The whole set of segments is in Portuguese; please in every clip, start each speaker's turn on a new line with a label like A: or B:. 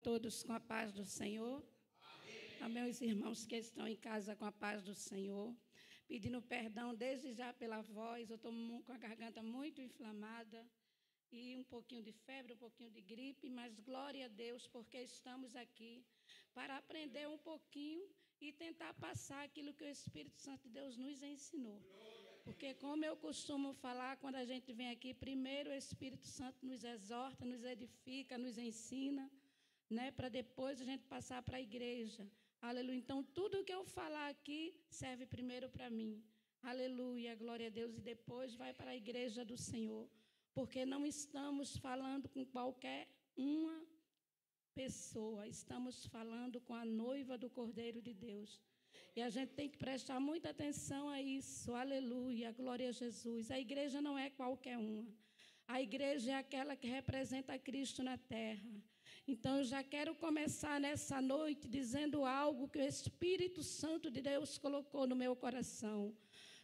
A: Todos com a paz do Senhor. Amém. A meus irmãos que estão em casa com a paz do Senhor. Pedindo perdão desde já pela voz. Eu estou com a garganta muito inflamada e um pouquinho de febre, um pouquinho de gripe, mas glória a Deus, porque estamos aqui para aprender um pouquinho e tentar passar aquilo que o Espírito Santo de Deus nos ensinou. Porque, como eu costumo falar, quando a gente vem aqui, primeiro o Espírito Santo nos exorta, nos edifica, nos ensina, né, para depois a gente passar para a igreja. Aleluia. Então, tudo que eu falar aqui serve primeiro para mim. Aleluia, glória a Deus. E depois vai para a igreja do Senhor. Porque não estamos falando com qualquer uma pessoa. Estamos falando com a noiva do Cordeiro de Deus. E a gente tem que prestar muita atenção a isso. Aleluia, glória a Jesus. A igreja não é qualquer uma. A igreja é aquela que representa Cristo na terra. Então, eu já quero começar nessa noite dizendo algo que o Espírito Santo de Deus colocou no meu coração.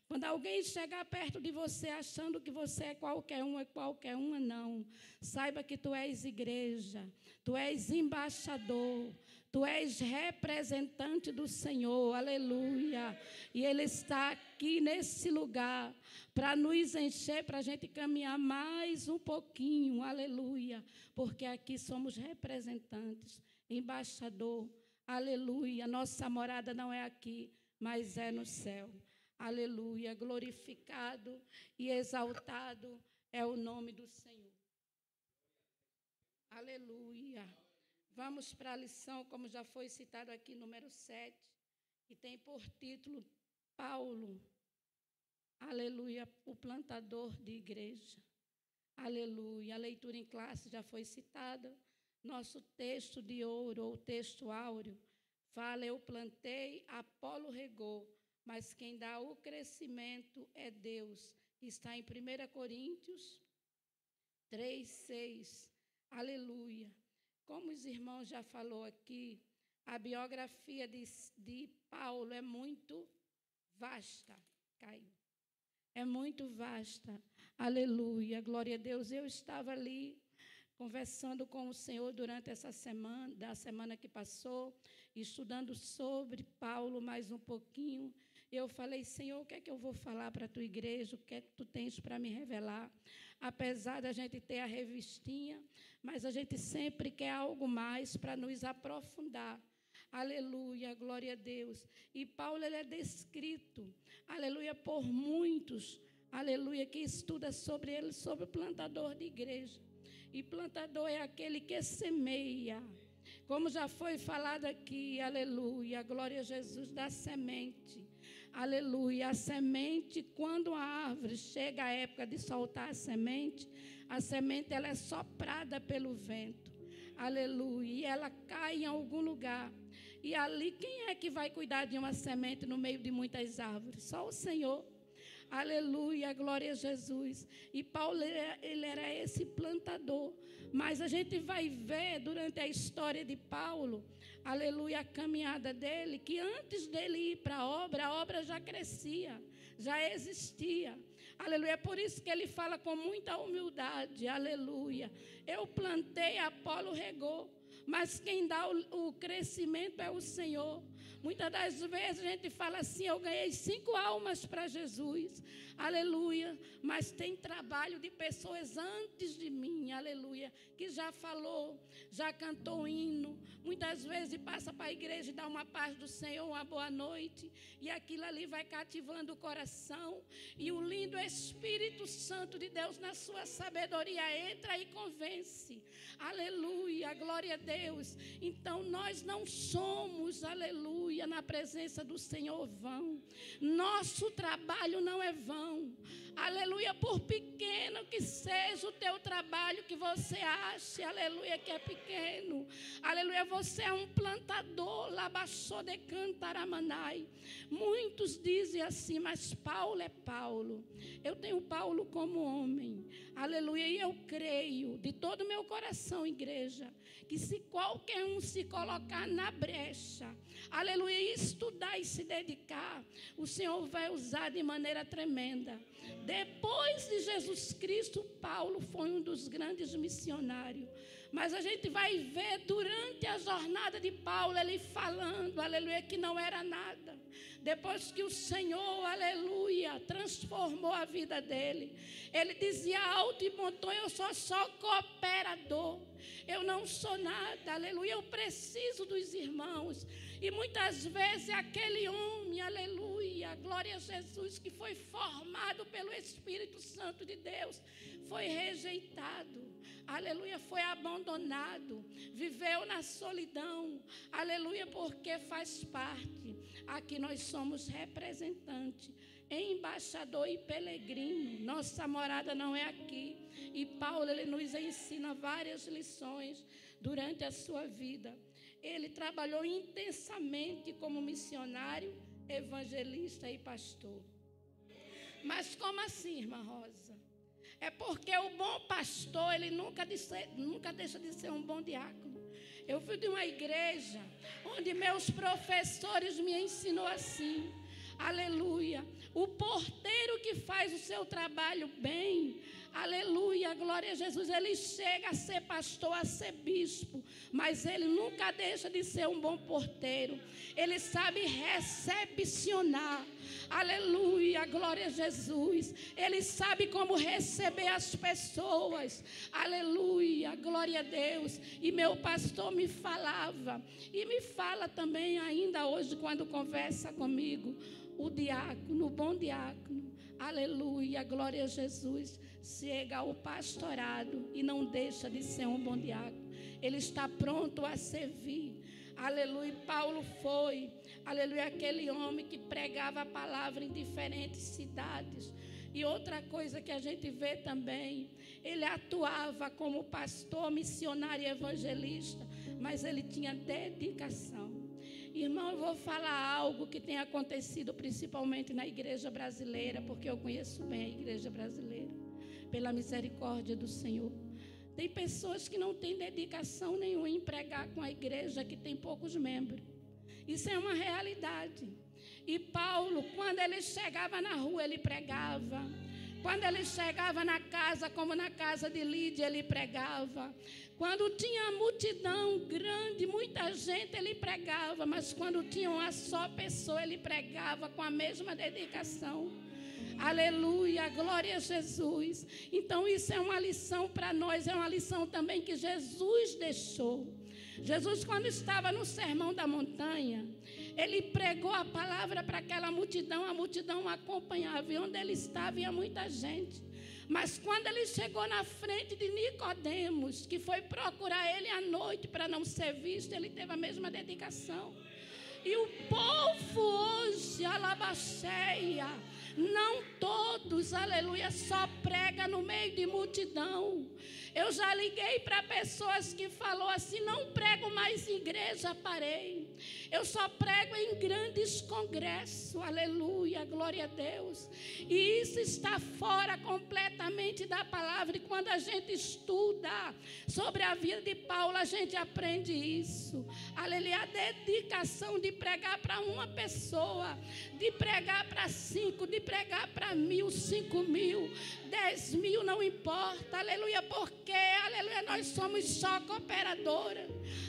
A: Quando alguém chegar perto de você achando que você é qualquer uma, não. Saiba que tu és igreja, tu és embaixador, tu és representante do Senhor, aleluia. E Ele está aqui nesse lugar para nos encher, para a gente caminhar mais um pouquinho, aleluia. Porque aqui somos representantes, embaixador, aleluia. Nossa morada não é aqui, mas é no céu. Aleluia, glorificado e exaltado é o nome do Senhor. Aleluia. Vamos para a lição, como já foi citado aqui, número 7, que tem por título Paulo, aleluia, o plantador de igreja. Aleluia, a leitura em classe já foi citada. Nosso texto de ouro, ou texto áureo, fala: eu plantei, Apolo regou, mas quem dá o crescimento é Deus. Está em 1 Coríntios 3:6. Aleluia. Como os irmãos já falou aqui, a biografia de Paulo é muito vasta. Caiu. É muito vasta. Aleluia. Glória a Deus. Eu estava ali conversando com o Senhor durante essa semana, da semana que passou, estudando sobre Paulo mais um pouquinho. Eu falei: Senhor, o que é que eu vou falar para a tua igreja? O que é que tu tens para me revelar? Apesar da gente ter a revistinha, mas a gente sempre quer algo mais para nos aprofundar. Aleluia, glória a Deus. E Paulo, ele é descrito, aleluia, por muitos, aleluia, que estuda sobre ele, sobre o plantador de igreja. E plantador é aquele que semeia. Como já foi falado aqui, aleluia, glória a Jesus, da semente. Aleluia, a semente, quando a árvore chega a época de soltar a semente ela é soprada pelo vento. Aleluia, e ela cai em algum lugar. E ali, quem é que vai cuidar de uma semente no meio de muitas árvores? Só o Senhor. Aleluia, glória a Jesus. E Paulo, ele era esse plantador. Mas a gente vai ver durante a história de Paulo, aleluia, a caminhada dele, que antes dele ir para a obra já crescia, já existia. Aleluia, é por isso que ele fala com muita humildade, aleluia. Eu plantei, Apolo regou, mas quem dá o crescimento é o Senhor. Muitas das vezes a gente fala assim: eu ganhei 5 almas para Jesus, aleluia, mas tem trabalho de pessoas antes de mim, aleluia, que já falou, já cantou hino, muitas vezes passa para a igreja e dá uma paz do Senhor, uma boa noite, e aquilo ali vai cativando o coração, e o lindo Espírito Santo de Deus, na sua sabedoria, entra e convence. Aleluia, glória a Deus. Então nós não somos, aleluia, na presença do Senhor vão. Nosso trabalho não é vão. Aleluia, por pequeno que seja o teu trabalho, que você ache, aleluia, que é pequeno. Aleluia, você é um plantador, labaxô de cantaramanai. Muitos dizem assim: mas Paulo é Paulo. Eu tenho Paulo como homem. Aleluia, e eu creio de todo o meu coração, igreja, que se qualquer um se colocar na brecha, aleluia, estudar e se dedicar, o Senhor vai usar de maneira tremenda. Depois de Jesus Cristo, Paulo foi um dos grandes missionários. Mas a gente vai ver durante a jornada de Paulo, ele falando, aleluia, que não era nada. Depois que o Senhor, aleluia, transformou a vida dele, ele dizia alto e bom tom: eu sou só cooperador, eu não sou nada, aleluia, eu preciso dos irmãos. E muitas vezes aquele homem, aleluia, glória a Jesus, que foi formado pelo Espírito Santo de Deus, foi rejeitado, aleluia, foi abandonado, viveu na solidão, aleluia, porque faz parte. Aqui nós somos representantes, embaixador e peregrino. Nossa morada não é aqui. E Paulo, ele nos ensina várias lições durante a sua vida. Ele trabalhou intensamente como missionário, evangelista e pastor. Mas como assim, irmã Rosa? É porque o bom pastor, ele nunca deixa de ser um bom diácono. Eu fui de uma igreja onde meus professores me ensinou assim, aleluia, o porteiro que faz o seu trabalho bem, aleluia, glória a Jesus, ele chega a ser pastor, a ser bispo, mas ele nunca deixa de ser um bom porteiro. Ele sabe recepcionar, aleluia, glória a Jesus. Ele sabe como receber as pessoas, aleluia, glória a Deus. E meu pastor me falava, e me fala também ainda hoje quando conversa comigo, o diácono, o bom diácono, aleluia, glória a Jesus, chega ao pastorado e não deixa de ser um bom diácono. Ele está pronto a servir. Aleluia. Paulo foi, aleluia, aquele homem que pregava a palavra em diferentes cidades. E outra coisa que a gente vê também, ele atuava como pastor, missionário e evangelista, mas ele tinha dedicação. Irmão, eu vou falar algo que tem acontecido principalmente na igreja brasileira, porque eu conheço bem a igreja brasileira, pela misericórdia do Senhor. Tem pessoas que não têm dedicação nenhuma em pregar com a igreja que tem poucos membros. Isso é uma realidade. E Paulo, quando ele chegava na rua, ele pregava. Quando ele chegava na casa, como na casa de Lídia, ele pregava. Quando tinha multidão grande, muita gente, ele pregava. Mas quando tinha uma só pessoa, ele pregava com a mesma dedicação. Aleluia, glória a Jesus. Então isso é uma lição para nós, é uma lição também que Jesus deixou. Jesus, quando estava no Sermão da Montanha, ele pregou a palavra para aquela multidão, a multidão acompanhava, e onde ele estava ia muita gente. Mas quando ele chegou na frente de Nicodemos, que foi procurar ele à noite para não ser visto, ele teve a mesma dedicação. E o povo hoje, alabaceia, não todos, aleluia, só prega no meio de multidão. Eu já liguei para pessoas que falou assim: não prego mais em igreja, parei. Eu só prego em grandes congressos, aleluia, glória a Deus. E isso está fora completamente da palavra. E quando a gente estuda sobre a vida de Paulo, a gente aprende isso. Aleluia, a dedicação de pregar para uma pessoa, de pregar para 5, de pregar para 1.000, 5.000, 10.000, não importa, aleluia, porque, aleluia, nós somos só cooperadora.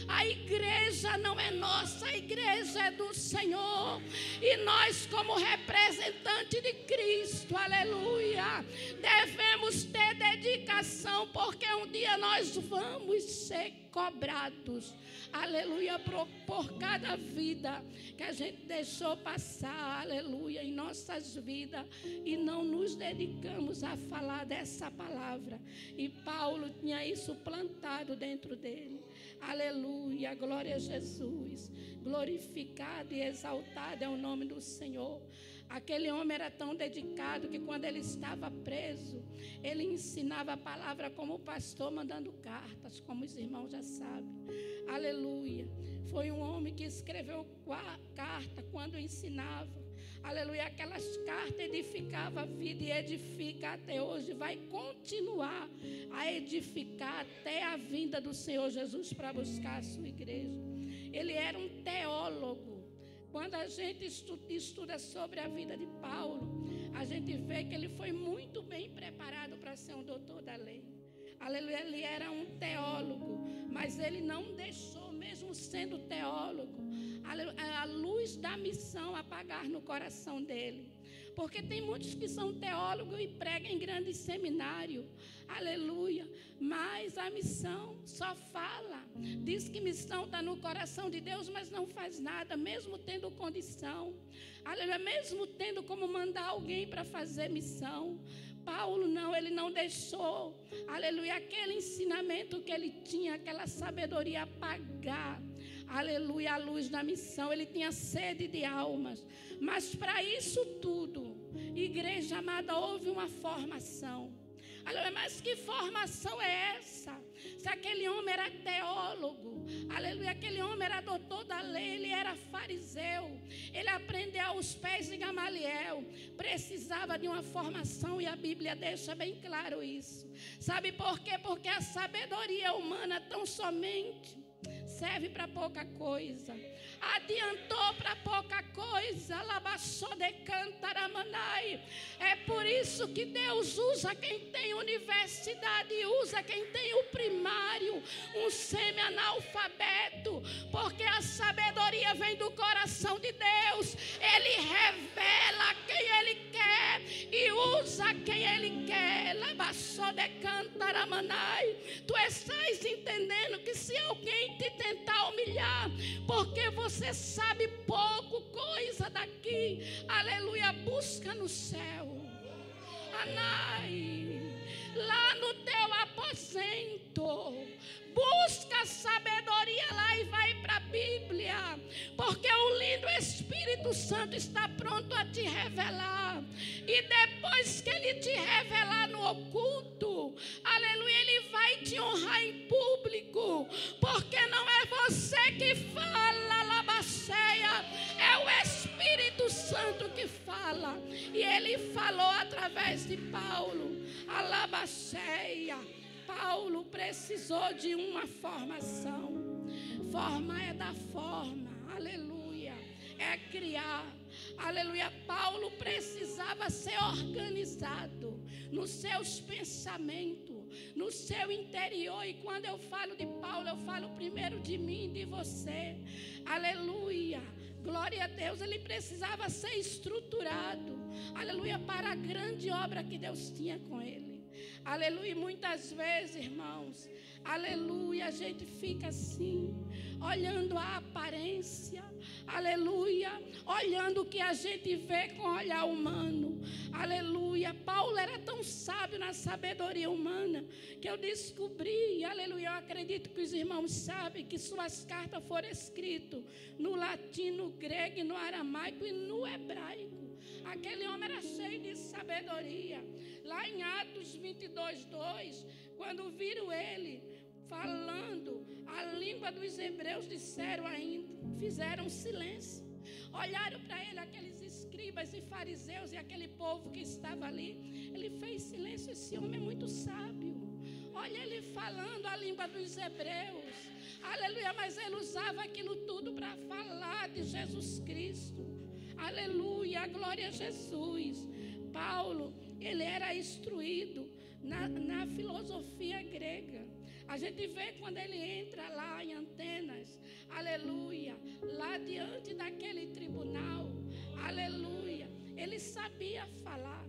A: A igreja não é nossa, a igreja é do Senhor. E nós, como representante de Cristo, aleluia, devemos ter dedicação, porque um dia nós vamos ser cobrados, aleluia, por cada vida que a gente deixou passar, aleluia, em nossas vidas, e não nos dedicamos a falar dessa palavra. E Paulo tinha isso plantado dentro dele, aleluia, glória a Jesus, glorificado e exaltado é o nome do Senhor. Aquele homem era tão dedicado que quando ele estava preso, ele ensinava a palavra como pastor, mandando cartas, como os irmãos já sabem. Aleluia. Foi um homem que escreveu carta quando ensinava. Aleluia. Aquelas cartas edificavam a vida e edifica até hoje. Vai continuar a edificar até a vinda do Senhor Jesus para buscar a sua igreja. Ele era um teólogo. Quando a gente estuda sobre a vida de Paulo, a gente vê que ele foi muito bem preparado para ser um doutor da lei. aleluia, ele era um teólogo, mas ele não deixou, mesmo sendo teólogo, a luz da missão apagar no coração dele. Porque tem muitos que são teólogos e pregam em grande seminário, aleluia, mas a missão só fala, diz que missão está no coração de Deus, mas não faz nada, mesmo tendo condição, aleluia, mesmo tendo como mandar alguém para fazer missão. Paulo não, ele não deixou, aleluia, aquele ensinamento que ele tinha, aquela sabedoria apagar, aleluia, a luz da missão. Ele tinha sede de almas, mas para isso tudo, igreja amada, houve uma formação. Aleluia, mas que formação é essa? Se aquele homem era teólogo, aleluia, aquele homem era doutor da lei, ele era fariseu, ele aprendeu aos pés de Gamaliel, precisava de uma formação e a Bíblia deixa bem claro isso. Sabe por quê? Porque a sabedoria humana tão somente serve para pouca coisa, adiantou para pouca coisa. É por isso que Deus usa quem tem universidade, usa quem tem o primário, um semi-analfabeto, porque a sabedoria vem do coração de Deus. Ele revela quem Ele quer e usa quem Ele quer. Tu estás entendendo que se alguém te tentar humilhar, porque você sabe pouco coisa daqui, aleluia, busca no céu, lá no teu aposento, busca sabedoria lá e vai para a Bíblia, porque o lindo Espírito Santo está pronto a te revelar. E depois que Ele te revelar no oculto, aleluia, Ele vai te honrar em público, porque não é você que fala, labaceia, é o Espírito Santo que fala. E Ele falou através de Paulo, a labaceia. Paulo precisou de uma formação. Forma é da forma, aleluia, é criar, aleluia. Paulo precisava ser organizado nos seus pensamentos, no seu interior. E quando eu falo de Paulo, eu falo primeiro de mim e de você, aleluia. Glória a Deus, ele precisava ser estruturado, aleluia, para a grande obra que Deus tinha com ele. Aleluia, muitas vezes, irmãos, aleluia, a gente fica assim, olhando a aparência, aleluia, olhando o que a gente vê com olhar humano, aleluia. Paulo era tão sábio na sabedoria humana, que eu descobri, aleluia, eu acredito que os irmãos sabem que suas cartas foram escritas no latim, no grego, no aramaico e no hebraico. Aquele homem era cheio de sabedoria. Lá em Atos 22:2, quando viram ele falando a língua dos hebreus, disseram ainda, fizeram silêncio. Olharam para ele, aqueles escribas e fariseus e aquele povo que estava ali. Ele fez silêncio. Esse homem é muito sábio. Olha ele falando a língua dos hebreus. Aleluia, mas ele usava aquilo tudo para falar de Jesus Cristo. Aleluia, glória a Jesus. Paulo, ele era instruído na filosofia grega. A gente vê quando ele entra lá em Atenas, aleluia, lá diante daquele tribunal, aleluia, ele sabia falar,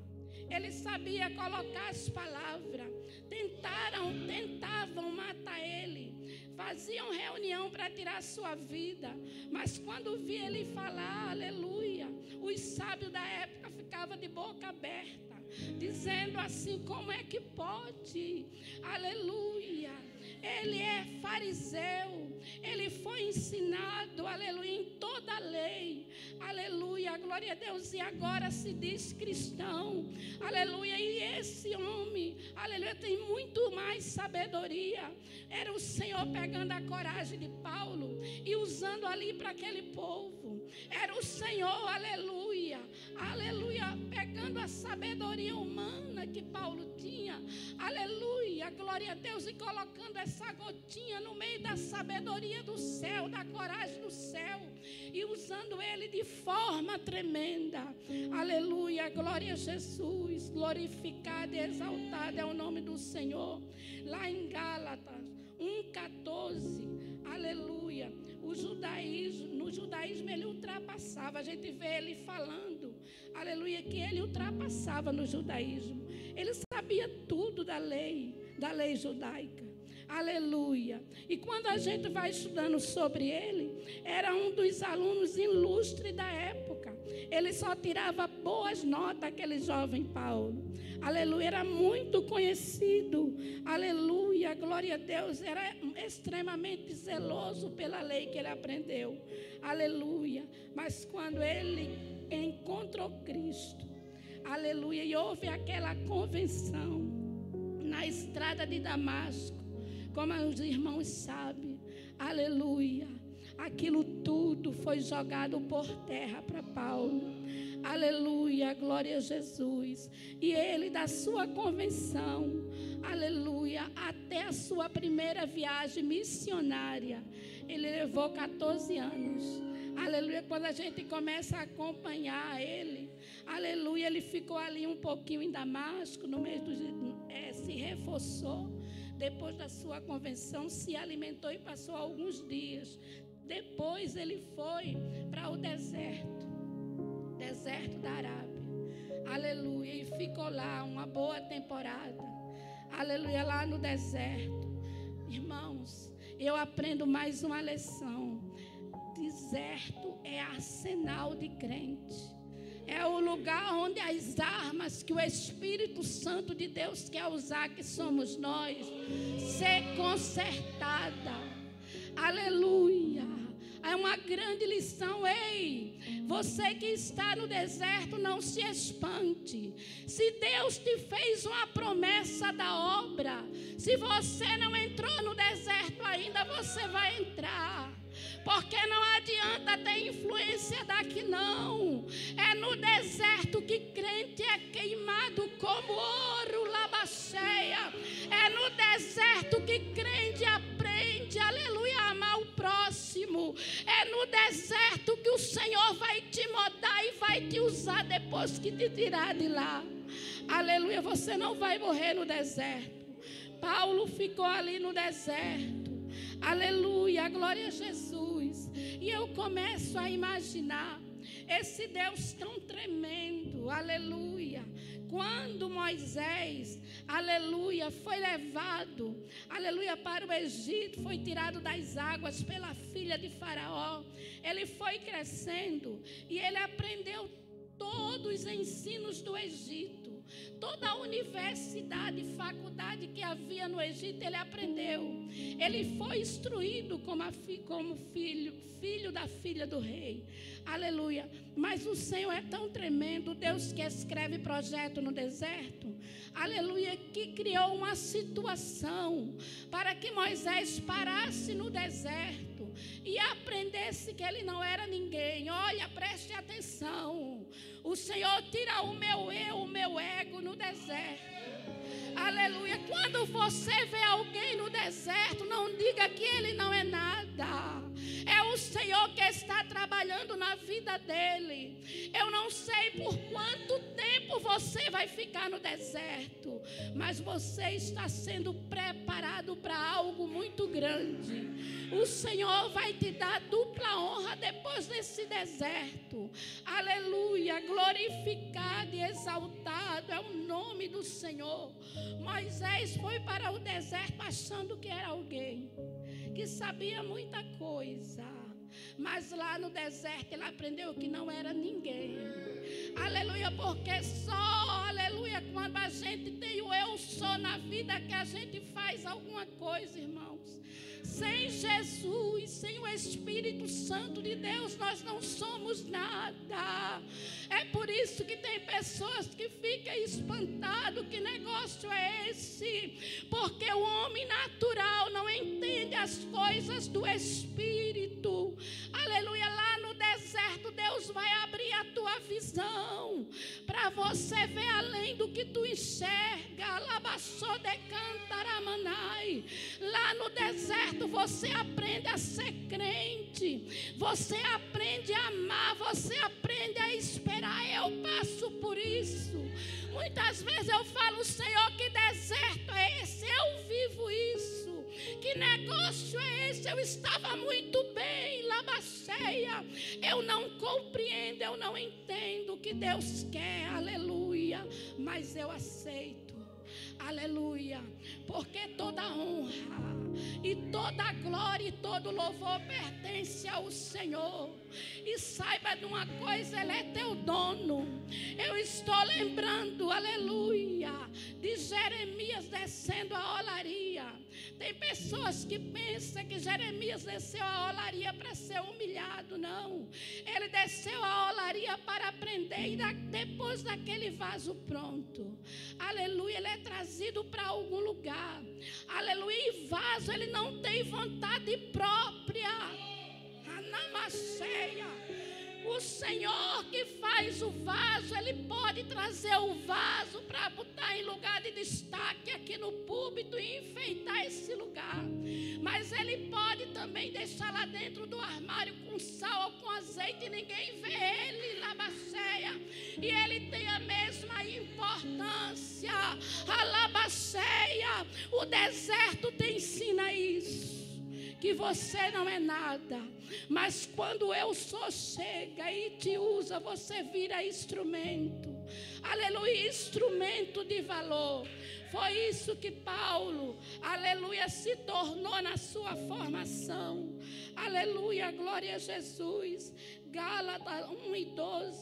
A: ele sabia colocar as palavras. Tentavam matar ele, faziam reunião para tirar sua vida, mas quando via ele falar, aleluia, os sábios da época ficavam de boca aberta, dizendo assim, como é que pode? Aleluia. Ele é fariseu, ele foi ensinado, aleluia, em toda a lei, aleluia, glória a Deus, e agora se diz cristão, aleluia. E esse homem, aleluia, tem muito mais sabedoria. Era o Senhor pegando a coragem de Paulo e usando ali para aquele povo. Era o Senhor, aleluia, aleluia, pegando a sabedoria humana que Paulo tinha, aleluia, glória a Deus, e colocando essa gotinha no meio da sabedoria do céu, da coragem do céu. e usando ele de forma tremenda. Aleluia, glória a Jesus. Glorificado e exaltado é o nome do Senhor. Lá em Gálatas 1:14, aleluia, no judaísmo ele ultrapassava. A gente vê ele falando, aleluia, que ele ultrapassava no judaísmo. Ele sabia tudo da lei judaica. Aleluia. E quando a gente vai estudando sobre ele, era um dos alunos ilustres da época. Ele só tirava boas notas, aquele jovem Paulo. Aleluia, era muito conhecido. Aleluia, glória a Deus. Era extremamente zeloso pela lei que ele aprendeu. Aleluia. Mas quando ele encontrou Cristo, aleluia, e houve aquela convenção na estrada de Damasco, como os irmãos sabem, aleluia, aquilo tudo foi jogado por terra para Paulo. Aleluia, glória a Jesus. E ele, da sua convenção, aleluia, até a sua primeira viagem missionária, ele levou 14 anos. Aleluia, quando a gente começa a acompanhar ele, aleluia, ele ficou ali um pouquinho em Damasco, no mês se reforçou. Depois da sua convenção, se alimentou e passou alguns dias. Depois ele foi para o deserto da Arábia. Aleluia, e ficou lá uma boa temporada. Aleluia, lá no deserto. Irmãos, eu aprendo mais uma lição. Deserto é arsenal de crente. É o lugar onde as armas que o Espírito Santo de Deus quer usar, que somos nós, ser consertada. Aleluia. É uma grande lição. Ei, você que está no deserto, não se espante. Se Deus te fez uma promessa da obra, se você não entrou no deserto ainda, você vai entrar. Porque não adianta ter influência daqui, não. É no deserto que crente é queimado como ouro, labaceia. É no deserto que crente aprende, aleluia, a amar o próximo. É no deserto que o Senhor vai te moldar e vai te usar depois que te tirar de lá. Aleluia, você não vai morrer no deserto. Paulo ficou ali no deserto. Aleluia, glória a Jesus. E eu começo a imaginar esse Deus tão tremendo, aleluia. Quando Moisés, aleluia, foi levado, aleluia, para o Egito, foi tirado das águas pela filha de Faraó. Ele foi crescendo e ele aprendeu todos os ensinos do Egito. Toda a universidade, faculdade que havia no Egito, ele aprendeu. Ele foi instruído como filho da filha do rei. Aleluia. Mas o Senhor é tão tremendo, Deus que escreve projeto no deserto. Aleluia, que criou uma situação para que Moisés parasse no deserto e aprendesse que ele não era ninguém. Olha, preste atenção. O Senhor tira o meu eu, o meu ego no deserto. Aleluia. Quando você vê alguém no deserto, não diga que ele não é nada. É o Senhor que está trabalhando na vida dele. Eu não sei por quanto tempo você vai ficar no deserto, mas você está sendo preparado para algo muito grande. O Senhor vai te dar dupla honra depois desse deserto. Aleluia, glorificado e exaltado é o nome do Senhor. Moisés foi para o deserto achando que era alguém, que sabia muita coisa. Mas lá no deserto ele aprendeu que não era ninguém. Aleluia, porque só, aleluia, quando a gente tem o eu sou na vida que a gente faz alguma coisa, irmãos. Sem Jesus, sem o Espírito Santo de Deus, nós não somos nada. É por isso que tem pessoas que ficam espantadas. Que negócio é esse? Porque o homem natural não entende as coisas do Espírito. Aleluia, lá no deserto Deus vai abrir a tua visão para você ver além do que tu enxerga. Lá no deserto você aprende a ser crente, você aprende a amar, você aprende a esperar. Eu passo por isso. Muitas vezes eu falo: Senhor, que deserto é esse? Eu vivo isso. Que negócio é esse? Eu estava muito bem, Labaceia. Eu não compreendo, eu não entendo o que Deus quer, aleluia. Mas eu aceito, aleluia. Porque toda honra e toda glória e todo louvor pertence ao Senhor. E saiba de uma coisa: Ele é teu dono. Eu estou lembrando, aleluia, de Jeremias descendo a olaria. Tem pessoas que pensam que Jeremias desceu a olaria para ser humilhado. Não, ele desceu a olaria para aprender. E depois daquele vaso pronto, aleluia, ele é trazido para algum lugar, aleluia. E vaso, ele não tem vontade própria. Anamaceia. O Senhor que faz o vaso, Ele pode trazer o vaso para botar em lugar de destaque aqui no púlpito e enfeitar esse lugar. Mas Ele pode também deixar lá dentro do armário com sal ou com azeite e ninguém vê Ele, Labaceia. E Ele tem a mesma importância, a Labaceia. O deserto te ensina isso, que você não é nada, mas quando eu sou chega e te usa, você vira instrumento, aleluia, instrumento de valor. Foi isso que Paulo, aleluia, se tornou na sua formação, aleluia, glória a Jesus. Gálatas 1:12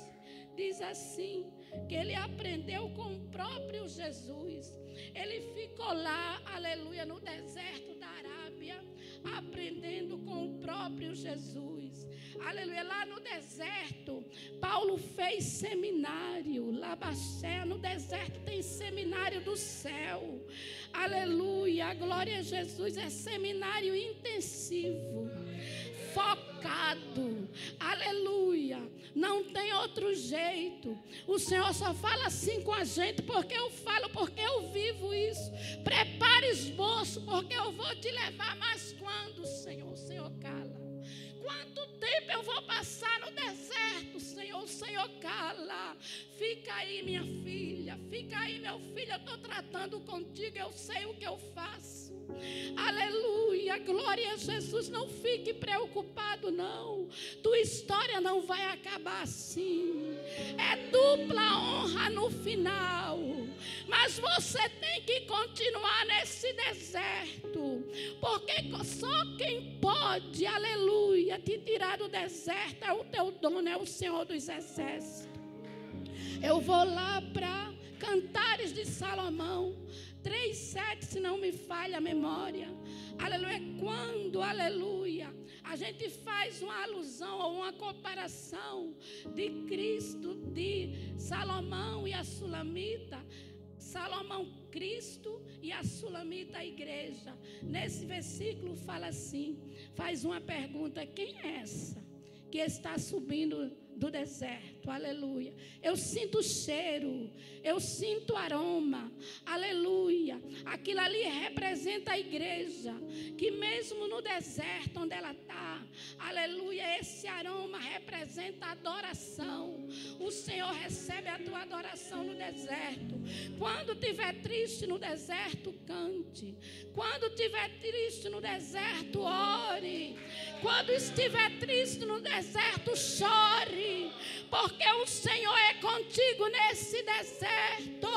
A: diz assim, que ele aprendeu com o próprio Jesus. Ele ficou lá, aleluia, no deserto da Arábia, aprendendo com o próprio Jesus. Aleluia, lá no deserto, Paulo fez seminário. Labacé, no deserto tem seminário do céu. Aleluia, glória a Jesus, é seminário intensivo, focado, aleluia, não tem outro jeito. O Senhor só fala assim com a gente porque eu falo, porque eu vivo isso. Prepare esboço, porque eu vou te levar. Mas quando, Senhor? O Senhor cala. Quanto tempo eu vou passar no deserto, Senhor? O Senhor cala. Fica aí, minha filha, fica aí, meu filho, eu estou tratando contigo, eu sei o que eu faço. Aleluia, glória a Jesus. Não fique preocupado, não. Tua história não vai acabar assim. É dupla honra no final. Mas você tem que continuar nesse deserto, porque só quem pode, aleluia, te tirar do deserto é o teu dono, é o Senhor dos Exércitos. Eu vou lá para Cantares de Salomão 3:7, se não me falha a memória. Aleluia. Quando, aleluia, a gente faz uma alusão ou uma comparação de Cristo, de Salomão e a Sulamita. Salomão, Cristo, e a Sulamita, a igreja. Nesse versículo fala assim, faz uma pergunta: quem é essa que está subindo do deserto? Aleluia. Eu sinto cheiro, eu sinto aroma, aleluia. Aquilo ali representa a igreja, que mesmo no deserto onde ela está, aleluia, esse aroma representa a adoração. O Senhor recebe a tua adoração no deserto. Quando estiver triste no deserto, cante. Quando estiver triste no deserto, ore. Quando estiver triste no deserto, chore, porque o Senhor é contigo nesse deserto.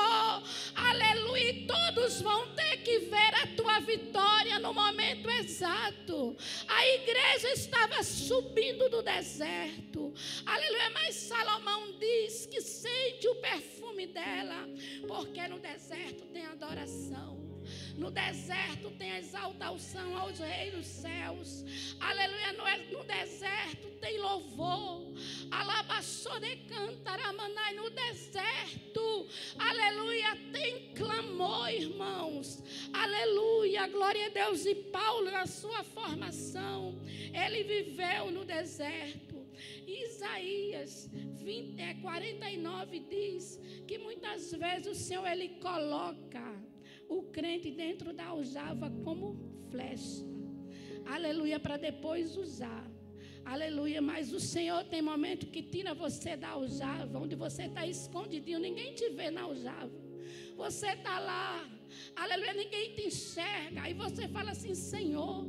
A: Aleluia. E todos vão ter que ver a tua vitória no momento exato. A igreja estava subindo do deserto, aleluia, mas Salomão diz que sente o perfume dela, porque no deserto tem adoração. No deserto tem exaltação aos reis dos céus. Aleluia. No deserto tem louvor. Alabaçou de cantaramanai. No deserto, aleluia, tem clamor, irmãos. Aleluia, glória a Deus. E Paulo, na sua formação, ele viveu no deserto. Isaías 49 diz que muitas vezes o Senhor, ele coloca o crente dentro da aljava como flecha. Aleluia, para depois usar. Aleluia, mas o Senhor tem momento que tira você da aljava, onde você está escondidinho, ninguém te vê na aljava. Você está lá, aleluia, ninguém te enxerga. Aí você fala assim: Senhor,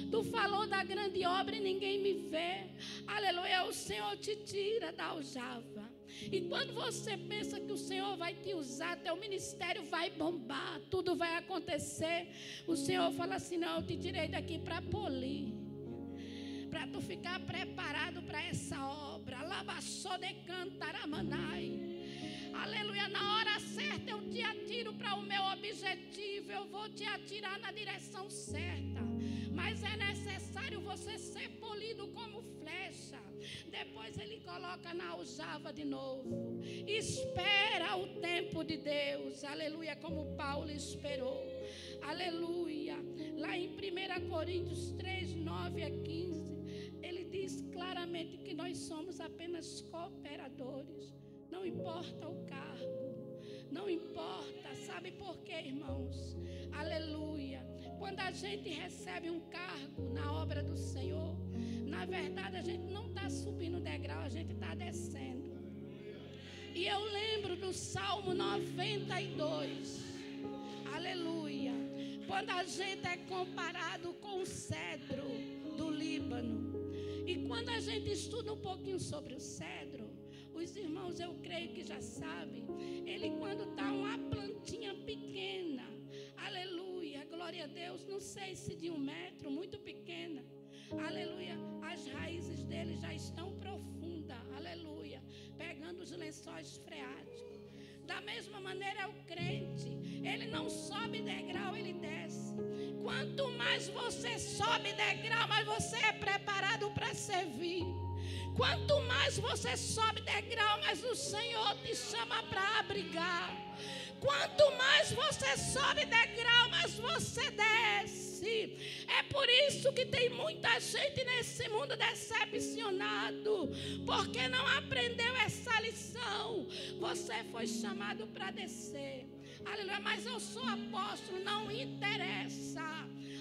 A: tu falou da grande obra e ninguém me vê. Aleluia, o Senhor te tira da aljava. E quando você pensa que o Senhor vai te usar, teu ministério vai bombar, tudo vai acontecer, o Senhor fala assim: não, eu te tirei daqui para polir, para tu ficar preparado para essa obra. Labassou de cantaramanai. Aleluia, na hora certa eu te atiro para o meu objetivo, eu vou te atirar na direção certa. Mas é necessário você ser polido como flecha. Depois ele coloca na aljava de novo. Espera o tempo de Deus. Aleluia, como Paulo esperou. Aleluia. Lá em 1 Coríntios 3, 9 a 15, ele diz claramente que nós somos apenas cooperadores. Não importa o cargo, não importa, sabe por quê, irmãos? Aleluia. Quando a gente recebe um cargo na obra do Senhor, na verdade a gente não está subindo degrau, a gente está descendo. E eu lembro do Salmo 92, aleluia, quando a gente é comparado com o cedro do Líbano. E quando a gente estuda um pouquinho sobre o cedro, os irmãos, eu creio que já sabem, ele quando está uma plantinha pequena, aleluia, glória a Deus, não sei se de 1 metro, muito pequena, aleluia, as raízes dele já estão profundas, aleluia, pegando os lençóis freáticos. Da mesma maneira é o crente, ele não sobe degrau, ele desce. Quanto mais você sobe degrau, mais você é preparado para servir. Quanto mais você sobe degrau, mais o Senhor te chama para abrigar. Quanto mais você sobe degrau, mais você desce. É por isso que tem muita gente nesse mundo decepcionado, porque não aprendeu essa lição. Você foi chamado para descer. Aleluia, mas eu sou apóstolo, não interessa.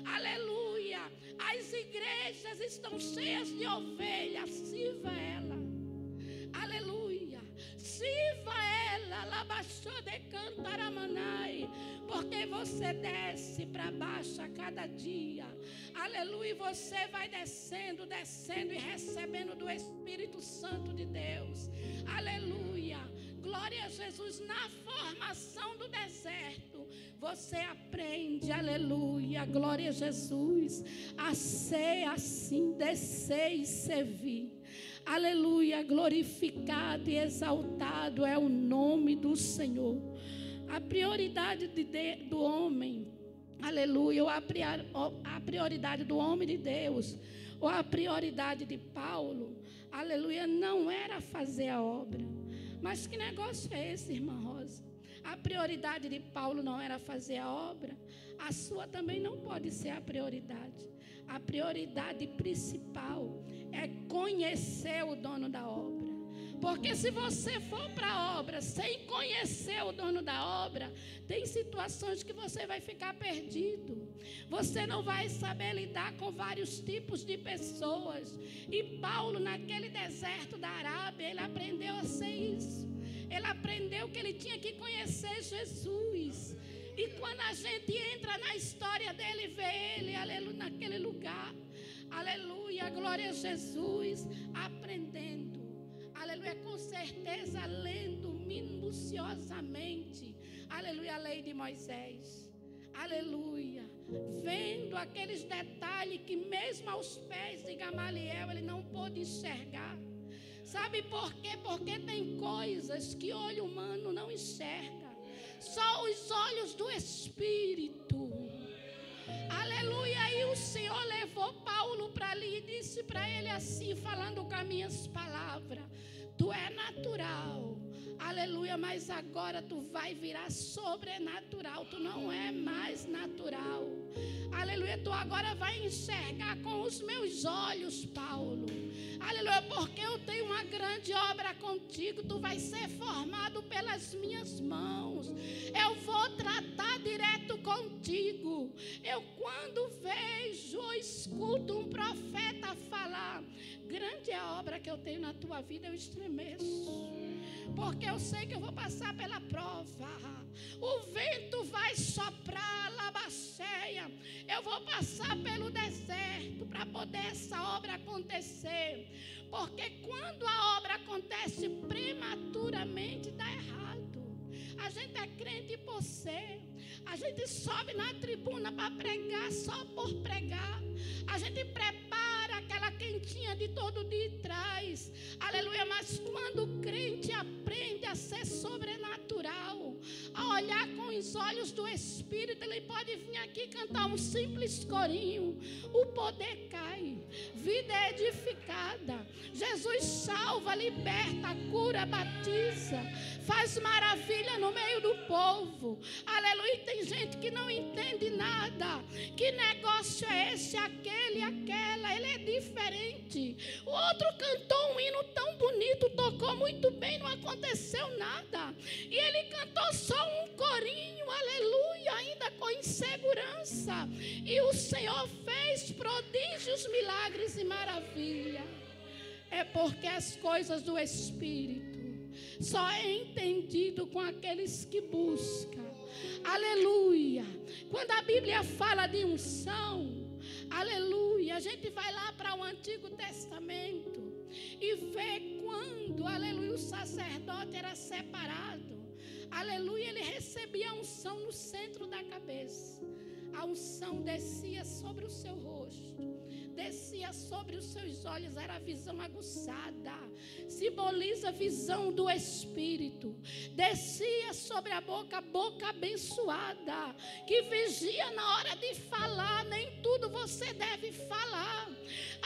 A: Aleluia, as igrejas estão cheias de ovelhas, sirva ela. Aleluia, sirva ela, labaixou de cantaramanai, porque você desce para baixo a cada dia. Aleluia, você vai descendo, descendo e recebendo do Espírito Santo de Deus. Aleluia, glória a Jesus. Na formação do deserto, você aprende, aleluia, glória a Jesus, a ser assim, descer e servir. Aleluia, glorificado e exaltado é o nome do Senhor. A prioridade do homem, aleluia, ou a prioridade do homem de Deus, ou a prioridade de Paulo, aleluia, não era fazer a obra. Mas que negócio é esse, irmã Rosa? A prioridade de Paulo não era fazer a obra, a sua também não pode ser a prioridade. A prioridade principal é conhecer o dono da obra. Porque se você for para a obra sem conhecer o dono da obra, tem situações que você vai ficar perdido. Você não vai saber lidar com vários tipos de pessoas. E Paulo, naquele deserto da Arábia, ele aprendeu a ser isso. Ele aprendeu que ele tinha que conhecer Jesus. E quando a gente entra na história dele, vê ele, aleluia, naquele lugar, aleluia, glória a Jesus, aprendendo, aleluia, com certeza, lendo minuciosamente, aleluia, a lei de Moisés, aleluia, vendo aqueles detalhes que mesmo aos pés de Gamaliel ele não pôde enxergar. Sabe por quê? Porque tem coisas que olho humano não enxerga. Só os olhos do Espírito. Aleluia. E o Senhor levou Paulo para ali e disse para ele assim, falando com as minhas palavras: tu é natural, aleluia, mas agora tu vai virar sobrenatural. Tu não é mais natural, aleluia. Tu agora vai enxergar com os meus olhos, Paulo, aleluia, porque eu tenho uma uma grande obra contigo. Tu vais ser formado pelas minhas mãos. Eu vou tratar direto contigo. Eu, quando vejo ou escuto um profeta falar, grande é a obra que eu tenho na tua vida, eu estremeço. Porque eu sei que eu vou passar pela prova. O vento vai soprar, labaceia. Eu vou passar pelo deserto para poder essa obra acontecer. Porque quando a obra acontece prematuramente, dá errado. A gente é crente por ser. A gente sobe na tribuna para pregar só por pregar. A gente prepara aquela quentinha de todo dia e traz. Aleluia. Mas quando o crente aprende a ser sobrenatural, a olhar com os olhos do Espírito, ele pode vir aqui cantar um simples corinho. O poder cai. Vida é edificada. Jesus salva, liberta, cura, batiza. Faz maravilha no meio do povo. Aleluia. E tem gente que não entende nada. Que negócio é esse, aquele, aquela? Ele é diferente. O outro cantou um hino tão bonito, tocou muito bem, não aconteceu nada. E ele cantou só um corinho, aleluia, ainda com insegurança. E o Senhor fez prodígios, milagres e maravilha. É porque as coisas do Espírito só é entendido com aqueles que buscam. Aleluia. Quando a Bíblia fala de unção, aleluia, a gente vai lá para o Antigo Testamento e vê quando, aleluia, o sacerdote era separado. Aleluia, ele recebia a unção no centro da cabeça. A unção descia sobre o seu rosto, descia sobre os seus olhos, era a visão aguçada, simboliza a visão do Espírito. Descia sobre a boca abençoada, que vigia na hora de falar. Nem tudo você deve falar,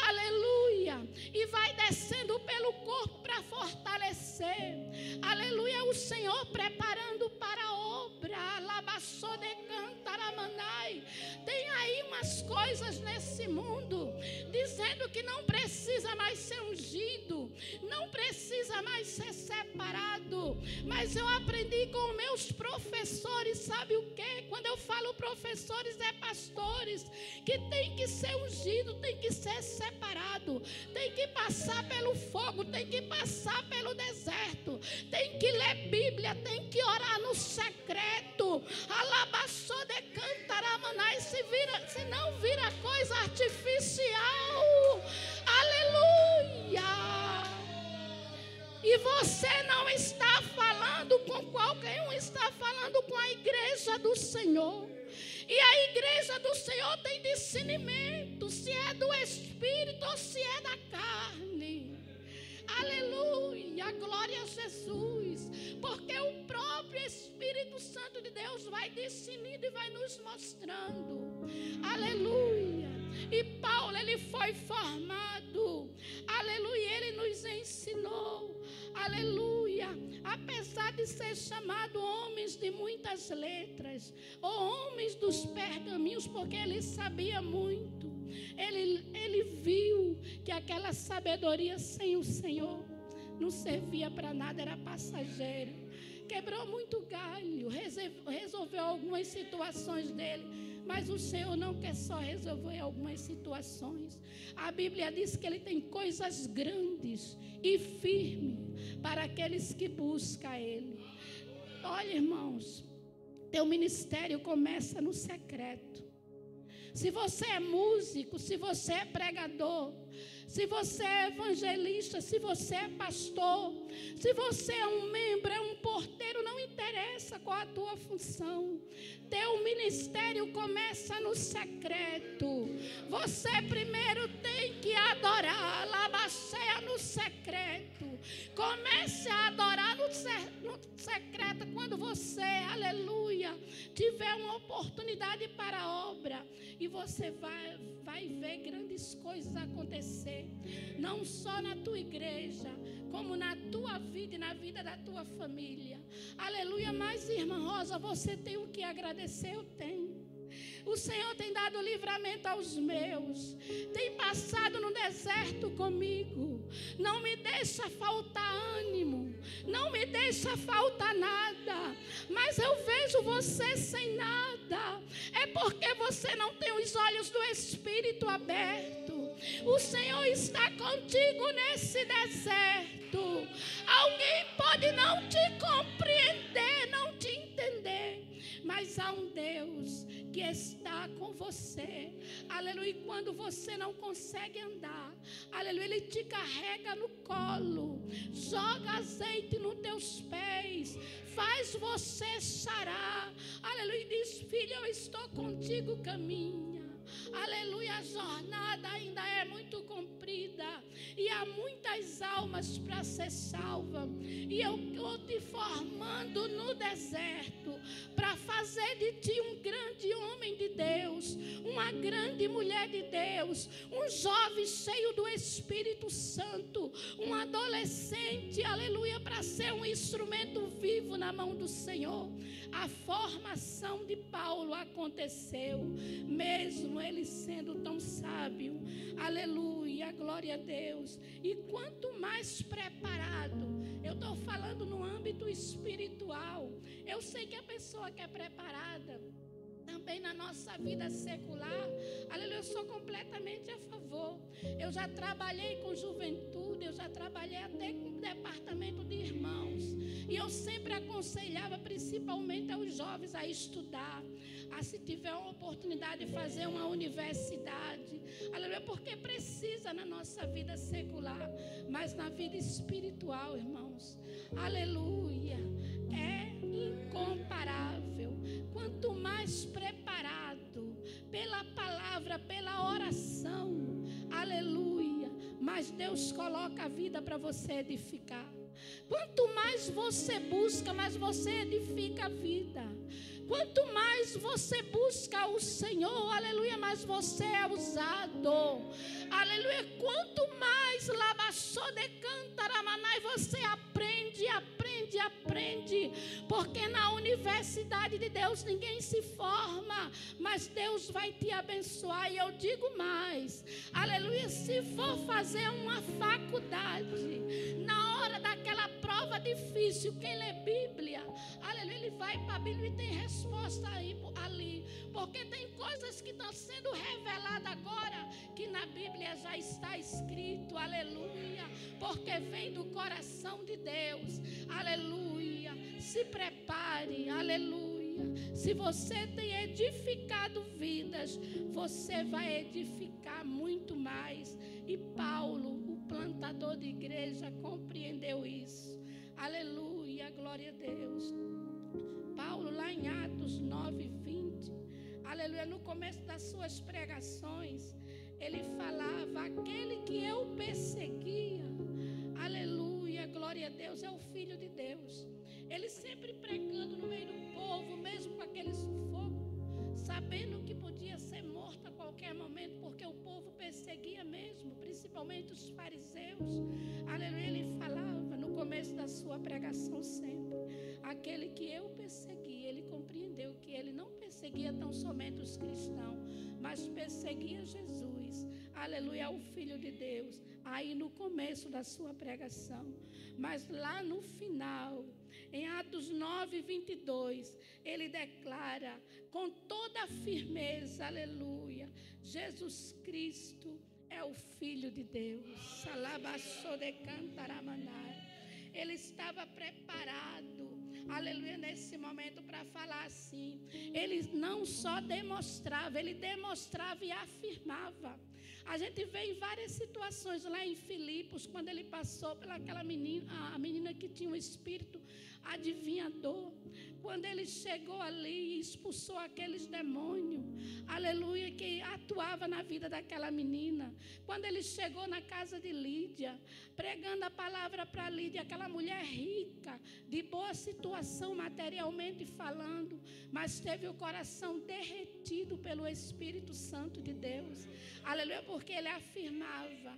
A: aleluia, e vai descendo pelo corpo para fortalecer, aleluia, o Senhor preparando para a obra. Labassou de cantaramanai. Tem aí umas coisas nesse mundo dizendo que não precisa mais ser ungido, não precisa mais ser separado. Mas eu aprendi com meus professores, sabe o que? Quando eu falo professores, é pastores, que tem que ser ungido, tem que ser separado, tem que passar pelo fogo, tem que passar pelo deserto, tem que ler Bíblia, tem que orar no secreto. Alabaçou de cantaramanai, se não vira coisa artificial. Aleluia. E você não está falando com qualquer um, está falando com a igreja do Senhor. E a igreja do Senhor tem discernimento, se é do Espírito ou se é da carne. Aleluia, glória a Jesus. Porque o próprio Espírito Santo de Deus vai discernindo e vai nos mostrando. Aleluia. E Paulo, ele foi formado. Aleluia, ele nos ensinou. Aleluia. Apesar de ser chamado homens de muitas letras, ou homens dos pergaminhos, porque ele sabia muito. Ele viu que aquela sabedoria sem o Senhor não servia para nada, era passageiro. Quebrou muito galho, resolveu algumas situações dele, mas o Senhor não quer só resolver algumas situações. A Bíblia diz que ele tem coisas grandes e firmes para aqueles que buscam Ele. Olha, irmãos, teu ministério começa no secreto. Se você é músico, se você é pregador, se você é evangelista, se você é pastor, se você é um membro, é um porteiro, não interessa qual a tua função. Teu ministério começa no secreto. Você primeiro tem que adorar, labaceia no secreto. Comece a adorar no secreto quando você, aleluia, tiver uma oportunidade para a obra. E você vai ver grandes coisas acontecer. Não só na tua igreja, como na tua vida e na vida da tua família. Aleluia. Mas, irmã Rosa, você tem o que agradecer? Eu tenho. O Senhor tem dado livramento aos meus. Tem passado no deserto comigo. Não me deixa faltar ânimo. Não me deixa faltar nada. Mas eu vejo você sem nada. É porque você não tem os olhos do Espírito abertos. O Senhor está contigo nesse deserto. Alguém pode não te compreender, não te entender, mas há um Deus que está com você. Aleluia. E quando você não consegue andar, aleluia, Ele te carrega no colo, joga azeite nos teus pés, faz você sarar. Aleluia. E diz: filho, eu estou contigo, caminha. Aleluia, a jornada ainda é muito comprida e há muitas almas para ser salva. E eu estou te formando no deserto para fazer de ti um grande homem de Deus, uma grande mulher de Deus, um jovem cheio do Espírito Santo, um adolescente, aleluia, para ser um instrumento vivo na mão do Senhor. A formação de Paulo aconteceu, mesmo ele sendo tão sábio. Aleluia, glória a Deus. E quanto mais preparado, eu estou falando no âmbito espiritual. Eu sei que a pessoa que é preparada, também na nossa vida secular, aleluia, eu sou completamente a favor. Eu já trabalhei com juventude, eu já trabalhei até com departamento de irmãos. E eu sempre aconselhava, principalmente aos jovens, a estudar, a, se tiver uma oportunidade de fazer uma universidade, aleluia, porque precisa na nossa vida secular, mas na vida espiritual, irmãos, aleluia, é incomparável. Quanto mais preparado pela palavra, pela oração, aleluia, mas Deus coloca a vida para você edificar. Quanto mais você busca, mais você edifica a vida. Quanto mais você busca o Senhor, aleluia, mais você é usado. Aleluia, quanto mais labaçou de cantaramanai, você aprende, porque na universidade de Deus ninguém se forma, mas Deus vai te abençoar. E eu digo mais, aleluia, se for fazer uma faculdade, na hora daquela prova difícil, quem lê Bíblia, aleluia, ele vai para a Bíblia e tem resposta aí, ali, porque tem coisas que estão sendo reveladas agora, que na Bíblia já está escrito, aleluia, porque vem do coração de Deus, aleluia. Se prepare, aleluia. Se você tem edificado vidas, você vai edificar muito mais. E Paulo, o plantador de igreja, compreendeu isso. Aleluia, glória a Deus. Paulo, lá em Atos 9:20, aleluia, no começo das suas pregações, ele falava: aquele que eu perseguia, aleluia, glória a Deus, é o Filho de Deus. Ele sempre pregando no meio do povo, mesmo com aquele sufoco, sabendo que podia ser morto a qualquer momento, porque o povo perseguia mesmo, principalmente os fariseus. Aleluia, ele falava no começo da sua pregação sempre: aquele que eu persegui. Ele compreendeu que ele não perseguia tão somente os cristãos, mas perseguia Jesus, aleluia, o Filho de Deus, aí no começo da sua pregação. Mas lá no final, em Atos 9:22, ele declara com toda a firmeza, aleluia, Jesus Cristo é o Filho de Deus. Salabaçou de cantaramanai. Ele estava preparado, aleluia, nesse momento para falar assim. Ele não só demonstrava, ele demonstrava e afirmava. A gente vê em várias situações lá em Filipos, quando ele passou pelaquela menina, a menina que tinha um espírito adivinhador. Quando ele chegou ali e expulsou aqueles demônios, aleluia, que atuava na vida daquela menina. Quando ele chegou na casa de Lídia, pregando a palavra para Lídia, aquela mulher rica, de boa situação materialmente falando, mas teve o coração derretido pelo Espírito Santo de Deus. Aleluia, porque ele afirmava: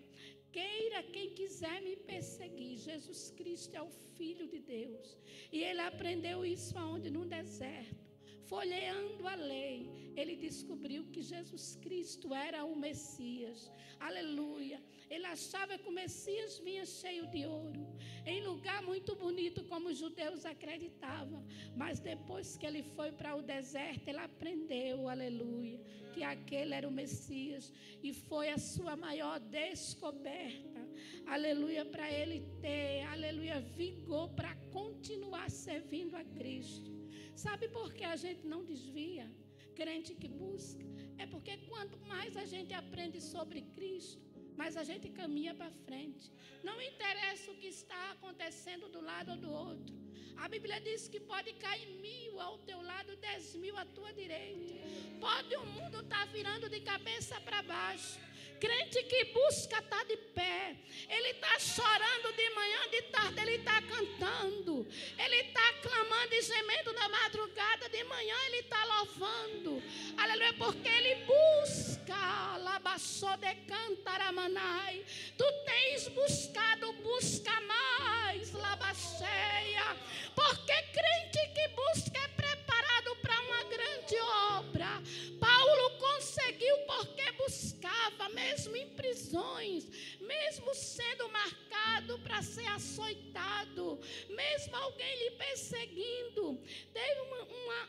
A: queira quem quiser me perseguir, Jesus Cristo é o Filho de Deus. E ele aprendeu isso aonde? No deserto. folheando a lei, ele descobriu que Jesus Cristo era o Messias. Aleluia. Ele achava que o Messias vinha cheio de ouro, em lugar muito bonito, como os judeus acreditavam. Mas depois que ele foi para o deserto, ele aprendeu, aleluia, que aquele era o Messias. E foi a sua maior descoberta, aleluia, para ele ter, aleluia, vigor para continuar servindo a Cristo. Sabe por que a gente não desvia? Crente que busca. É porque quanto mais a gente aprende sobre Cristo, mais a gente caminha para frente. Não interessa o que está acontecendo do lado ou do outro. A Bíblia diz que pode cair 1000 ao teu lado, 10.000 à tua direita. Pode o mundo estar virando de cabeça para baixo. Crente que busca está de pé. Ele está chorando de manhã, de tarde ele está cantando. Ele está clamando e gemendo na madrugada, de manhã ele está louvando. Aleluia, porque ele busca. Labassou de cantaramanai. Tu tens buscado, busca mais. Labaceia. Porque crente que busca é preparado para uma grande obra. Paulo conseguiu porque buscava, mesmo em prisões, mesmo sendo marcado para ser açoitado, mesmo alguém lhe perseguindo. Teve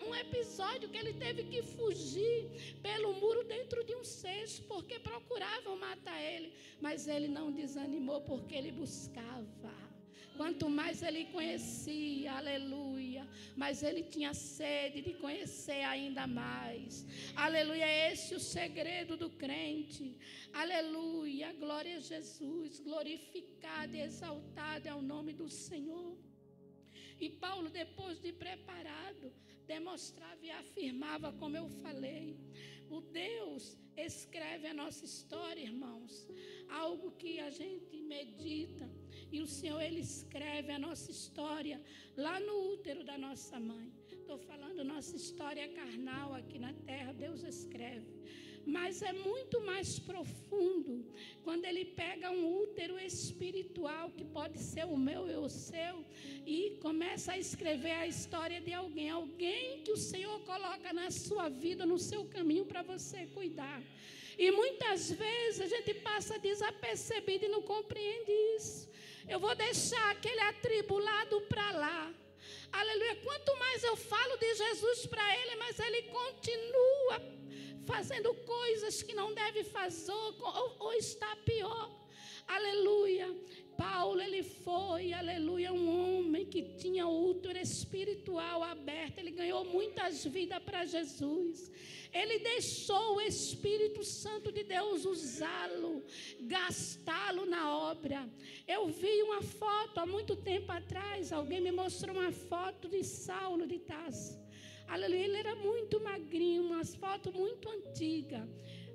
A: um episódio que ele teve que fugir pelo muro dentro de um cesto, porque procuravam matar ele, mas ele não desanimou, porque ele buscava. Quanto mais ele conhecia, aleluia, mas ele tinha sede de conhecer ainda mais. Aleluia, esse é o segredo do crente. Aleluia, glória a Jesus, glorificado e exaltado é o nome do Senhor. E Paulo, depois de preparado, demonstrava e afirmava, como eu falei, o Deus escreve a nossa história, irmãos, algo que a gente medita. E o Senhor, Ele escreve a nossa história lá no útero da nossa mãe. Estou falando nossa história carnal aqui na terra, Deus escreve. Mas é muito mais profundo quando Ele pega um útero espiritual, que pode ser o meu e o seu, e começa a escrever a história de alguém. Alguém que o Senhor coloca na sua vida, no seu caminho para você cuidar. E muitas vezes a gente passa desapercebido e não compreende isso. Eu vou deixar aquele atribulado para lá. Aleluia. Quanto mais eu falo de Jesus para ele, mas ele continua fazendo coisas que não deve fazer, ou está pior. Aleluia. Paulo, ele foi, aleluia, um homem que tinha o útero espiritual aberto. Ele ganhou muitas vidas para Jesus. Ele deixou o Espírito Santo de Deus usá-lo, gastá-lo na obra. Eu vi uma foto há muito tempo atrás, alguém me mostrou uma foto de Saulo de Tarso. Aleluia, ele era muito magrinho, umas fotos muito antigas.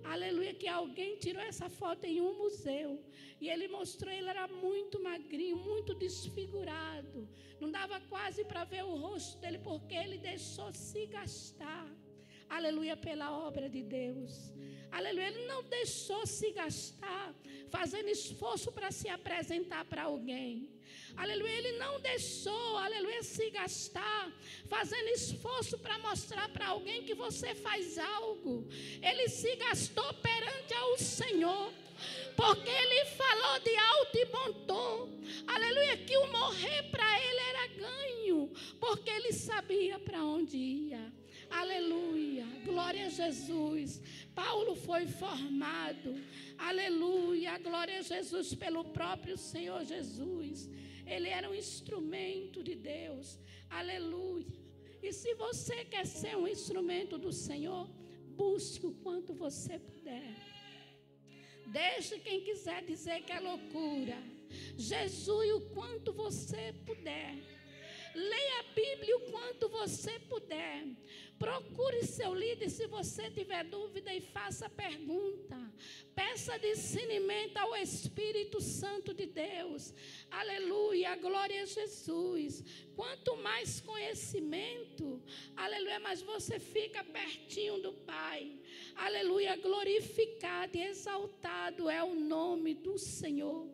A: Aleluia, que alguém tirou essa foto em um museu. E ele mostrou, ele era muito magrinho, muito desfigurado. Não dava quase para ver o rosto dele, porque ele deixou se gastar. Aleluia, pela obra de Deus. Aleluia, ele não deixou se gastar fazendo esforço para se apresentar para alguém. Aleluia, ele não deixou, aleluia, se gastar fazendo esforço para mostrar para alguém que você faz algo. Ele se gastou perante ao Senhor, porque ele falou de alto e bom tom. Aleluia, que o morrer para ele era ganho, porque ele sabia para onde ia. Aleluia, glória a Jesus. Paulo foi formado, aleluia, glória a Jesus, pelo próprio Senhor Jesus. Ele era um instrumento de Deus, aleluia. E se você quer ser um instrumento do Senhor, busque o quanto você puder. Deixe quem quiser dizer que é loucura. Jesus, o quanto você puder. Leia a Bíblia o quanto você puder. Procure seu líder se você tiver dúvida e faça pergunta. Peça discernimento ao Espírito Santo de Deus. Aleluia, glória a Jesus. Quanto mais conhecimento, aleluia, mais você fica pertinho do Pai. Aleluia, glorificado e exaltado é o nome do Senhor.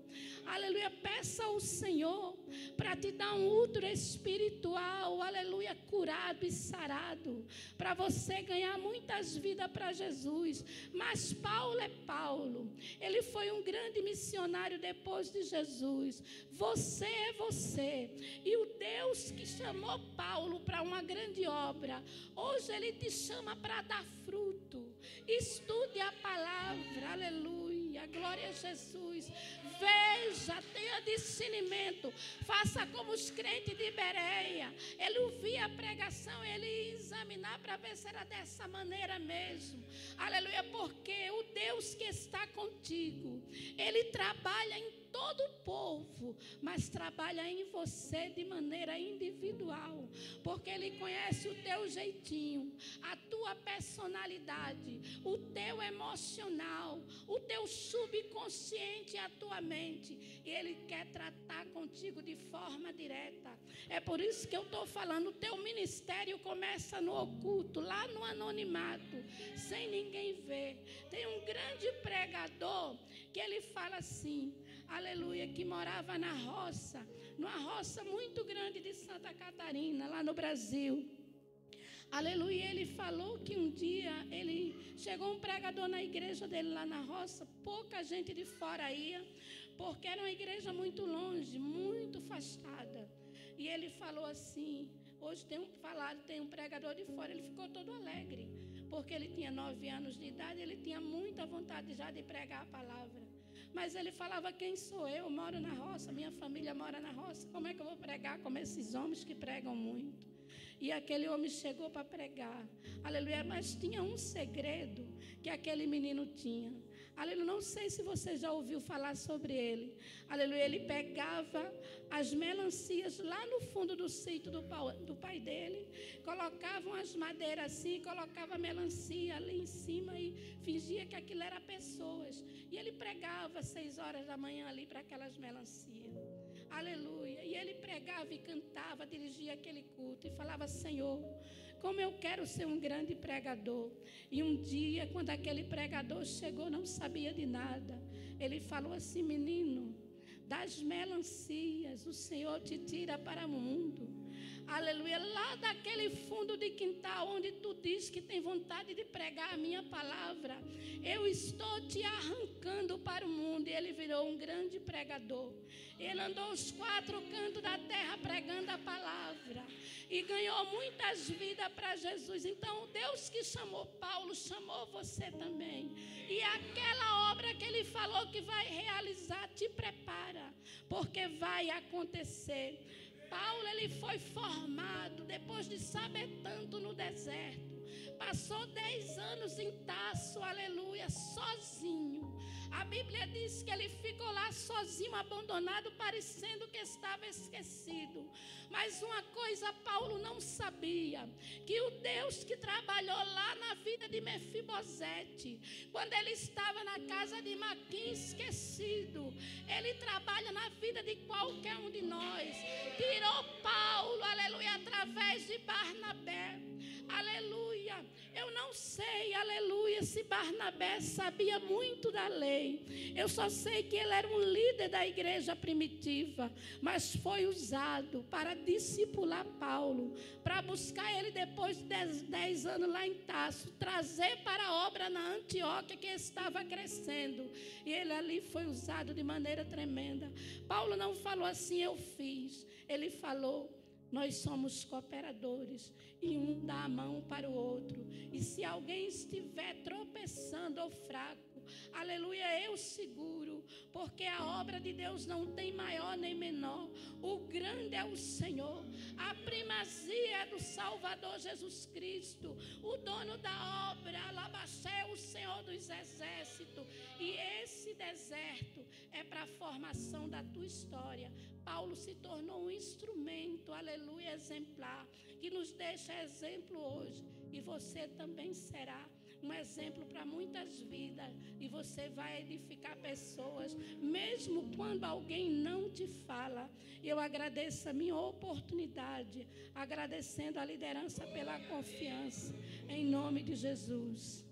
A: aleluia, peça ao Senhor para te dar um útero espiritual, aleluia, curado e sarado, para você ganhar muitas vidas para Jesus. Mas Paulo é Paulo, ele foi um grande missionário depois de Jesus. Você é você, e o Deus que chamou Paulo para uma grande obra, hoje ele te chama para dar fruto. Estude a palavra, aleluia, glória a Jesus. Veja, tenha discernimento, faça como os crentes de Bereia. Ele ouvia a pregação, ele ia examinar para ver se era dessa maneira mesmo, aleluia, porque o Deus que está contigo, ele trabalha em todo o povo, mas trabalha em você de maneira individual, porque ele conhece o teu jeitinho, a tua personalidade, o teu emocional, o teu subconsciente e a tua mente, e ele quer tratar contigo de forma direta. É por isso que eu estou falando, o teu ministério começa no oculto, lá no anonimato, sem ninguém ver. Tem um grande pregador que ele fala assim, aleluia, que morava na roça, numa roça muito grande de Santa Catarina, lá no Brasil. Aleluia, ele falou que um dia chegou um pregador na igreja dele lá na roça, pouca gente de fora ia, porque era uma igreja muito longe, muito afastada. E ele falou assim, hoje tem um pregador de fora, ele ficou todo alegre, porque ele tinha 9 anos de idade, ele tinha muita vontade já de pregar a palavra. Mas ele falava, quem sou eu? Eu moro na roça, minha família mora na roça, como é que eu vou pregar como esses homens que pregam muito? E aquele homem chegou para pregar, aleluia, mas tinha um segredo que aquele menino tinha. Aleluia, não sei se você já ouviu falar sobre ele. Aleluia, ele pegava as melancias lá no fundo do sítio do pai dele, colocava umas madeiras assim, colocava a melancia ali em cima e fingia que aquilo era pessoas. E ele pregava 6 horas da manhã ali para aquelas melancias. Aleluia, e ele pregava e cantava, dirigia aquele culto e falava, Senhor, como eu quero ser um grande pregador. E um dia, quando aquele pregador chegou, não sabia de nada, ele falou assim, menino, das melancias o Senhor te tira para o mundo. Aleluia, lá daquele fundo de quintal onde tu diz que tem vontade de pregar a minha palavra, eu estou te arrancando para o mundo. E ele virou um grande pregador. Ele andou os 4 cantos da terra pregando a palavra e ganhou muitas vidas para Jesus. Então, Deus que chamou Paulo, chamou você também. E aquela obra que ele falou que vai realizar, te prepara, porque vai acontecer. Paulo, ele foi formado depois de saber tanto no deserto. Passou 10 anos em Tarso, aleluia, sozinho. A Bíblia diz que ele ficou lá sozinho, abandonado, parecendo que estava esquecido. Mas uma coisa Paulo não sabia, que o Deus que trabalhou lá na vida de Mefibosete, quando ele estava na casa de Maquim esquecido, ele trabalha na vida de qualquer um de nós. Tirou Paulo, aleluia, através de Barnabé. Aleluia, eu não sei, aleluia, se Barnabé sabia muito da lei. Eu só sei que ele era um líder da igreja primitiva, mas foi usado para discipular Paulo, para buscar ele depois de 10 anos lá em Tarso, trazer para a obra na Antioquia que estava crescendo. E ele ali foi usado de maneira tremenda. Paulo não falou assim, eu fiz. Ele falou, nós somos cooperadores e um dá a mão para o outro. E se alguém estiver tropeçando ou fraco, aleluia, eu seguro, porque a obra de Deus não tem maior nem menor. O grande é o Senhor, a primazia é do Salvador Jesus Cristo, o dono da obra, Alabaxé, o Senhor dos exércitos. E esse deserto é para a formação da tua história. Paulo se tornou um instrumento, aleluia, exemplar, que nos deixa exemplo hoje. E você também será um exemplo para muitas vidas. E você vai edificar pessoas, mesmo quando alguém não te fala. Eu agradeço a minha oportunidade, agradecendo a liderança pela confiança. Em nome de Jesus.